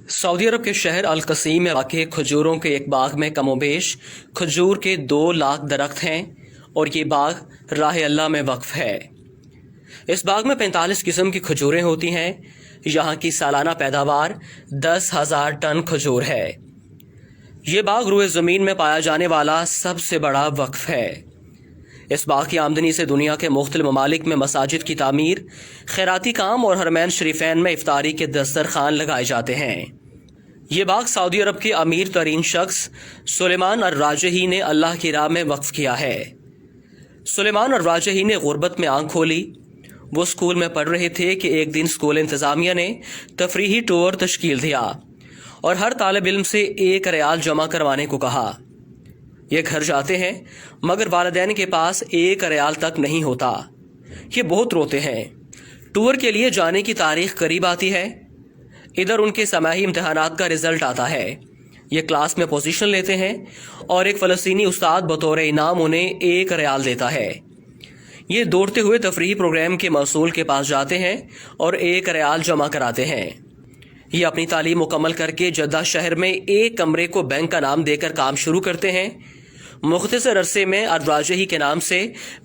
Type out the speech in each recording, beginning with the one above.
Saudi अरब के शहर अल-कसीम में वाक़ खजूरों के एक बाग में कमोबेश खजूर के 2 लाख दरख्त हैं और ये बाग राह अल्लाह में वक्फ है। इस बाग में 45 किस्म की खजूरें होती हैं। यहाँ की सालाना पैदावार 10,000 टन खजूर है। ये बाग रुए ज़मीन में पाया जाने वाला सबसे बड़ा वक्फ है। इस बाग की आमदनी से दुनिया के मुख्तलिफ ममालिक में मसाजिद की तामीर, खैराती काम और हरमैन शरीफैन में इफ्तारी के दस्तरखान लगाए जाते हैं। ये बाग सऊदी अरब के अमीर तरीन शख्स सुलेमान अर-राजही ने अल्लाह की राह में वक्फ किया है। सुलेमान अर-राजही ने गुर्बत में आंख खोली। वो स्कूल में पढ़ रहे थे कि एक दिन स्कूल इंतजामिया ने तफरीही टूर तश्कील दिया और हर तालिब इल्म से 1 रियाल जमा करवाने को कहा। ये घर जाते हैं मगर वालिदैन के पास 1 रियाल तक नहीं होता। ये बहुत रोते हैं। टूर के लिए जाने की तारीख करीब आती है। इधर उनके समाही इम्तिहानात का रिजल्ट आता है। ये क्लास में पोजीशन लेते हैं और एक फ़लस्तीनी उस्ताद बतौर इनाम उन्हें 1 रियाल देता है। ये दौड़ते हुए तफरीही प्रोग्राम के मसूल के पास जाते हैं और 1 रियाल जमा कराते हैं। ये अपनी तालीम मुकम्मल करके जद्दा शहर में एक कमरे को बैंक का नाम देकर काम शुरू करते हैं। मुख्तसर अरसे में अर-राजही के नाम से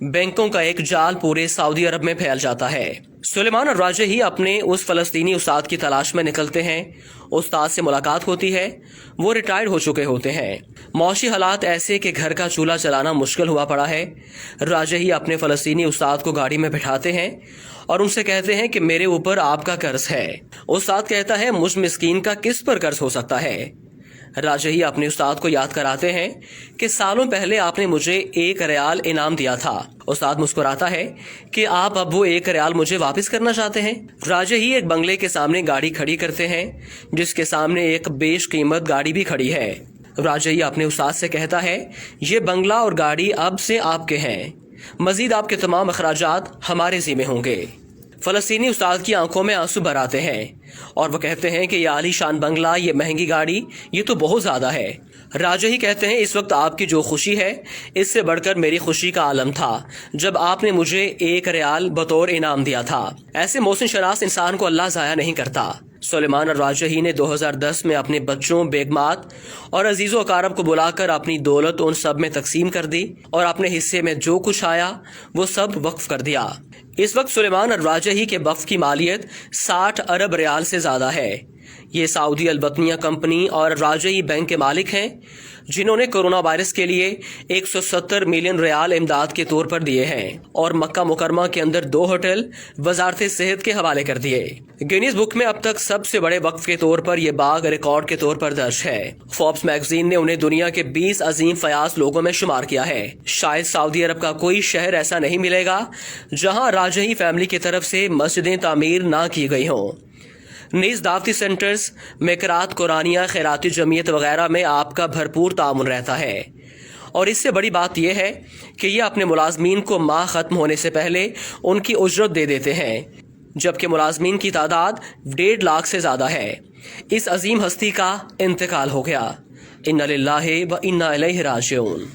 बैंकों का एक जाल पूरे सऊदी अरब में फैल जाता है। सुलेमान अर-राजही अपने उस फ़लस्तीनी उस्ताद की तलाश में निकलते हैं। उस्ताद से मुलाकात होती है। वो रिटायर्ड हो चुके होते हैं। मौशी हालात ऐसे कि घर का चूल्हा चलाना मुश्किल हुआ पड़ा है। राजही अपने फ़लस्तीनी उस्ताद को गाड़ी में बिठाते हैं और उनसे कहते हैं कि मेरे ऊपर आपका कर्ज है। उस्ताद कहता है मुझ मिस्कीन का किस पर कर्ज हो सकता है। राजही अपने उस्ताद को याद कराते हैं कि सालों पहले आपने मुझे 1 रियाल इनाम दिया था। उस्ताद मुस्कुराता है कि आप अब वो 1 रियाल मुझे वापस करना चाहते हैं। राजही एक बंगले के सामने गाड़ी खड़ी करते हैं जिसके सामने एक बेश कीमत गाड़ी भी खड़ी है। राजही अपने उस्ताद से कहता है ये बंगला और गाड़ी अब से आपके हैं। मजीद आपके तमाम अखराजात हमारे ज़िम्मे होंगे। फ़लस्तीनी उस्ताद की आंखों में आंसू भर आते हैं और वो कहते हैं कि ये आलीशान बंगला, ये महंगी गाड़ी, ये तो बहुत ज़्यादा है। राजही कहते हैं इस वक्त आपकी जो खुशी है इससे बढ़कर मेरी खुशी का आलम था जब आपने मुझे 1 रियाल बतौर इनाम दिया था। ऐसे मोहसिन शनास इंसान को अल्लाह ज़ाया नहीं करता। सुलेमान अर-राजही ने 2010 में अपने बच्चों, बेगमात और अजीज़ो अकारब को बुलाकर अपनी दौलत उन सब में तकसीम कर दी और अपने हिस्से में जो कुछ आया वो सब वक्फ कर दिया। इस वक्त सुलेमान अर-राजही के वक्फ की मालियत 60 अरब रियाल से ज़्यादा है। ये सऊदी अल-बतनिया कंपनी और राजही बैंक के मालिक हैं जिन्होंने कोरोना वायरस के लिए 170 मिलियन रियाल इमदाद के तौर पर दिए हैं और मक्का मुकरमा के अंदर 2 होटल वजारत सेहत के हवाले कर दिए। गिनीज बुक में अब तक सबसे बड़े वक्फ के तौर पर यह बाग रिकॉर्ड के तौर पर दर्ज है। फोर्ब्स मैगजीन ने उन्हें दुनिया के 20 अजीम फयाज लोगों में शुमार किया है। शायद सऊदी अरब का कोई शहर ऐसा नहीं मिलेगा जहाँ राजही फैमिली की तरफ से मस्जिदें तामीर ना की गई हों। नीज दावती सेंटर्स, मेकरात, कुरानिया, खैराती जमीयत वगैरह में आपका भरपूर तामुन रहता है और इससे बड़ी बात यह है कि ये अपने मुलाजमीन को माह ख़त्म होने से पहले उनकी उजरत दे देते हैं, जबकि मुलाजमीन की तादाद 1.5 लाख से ज़्यादा है। इस अजीम हस्ती का इंतकाल हो गया। इन्ना लिल्लाहि व इन्ना इलैहि राजिऊन।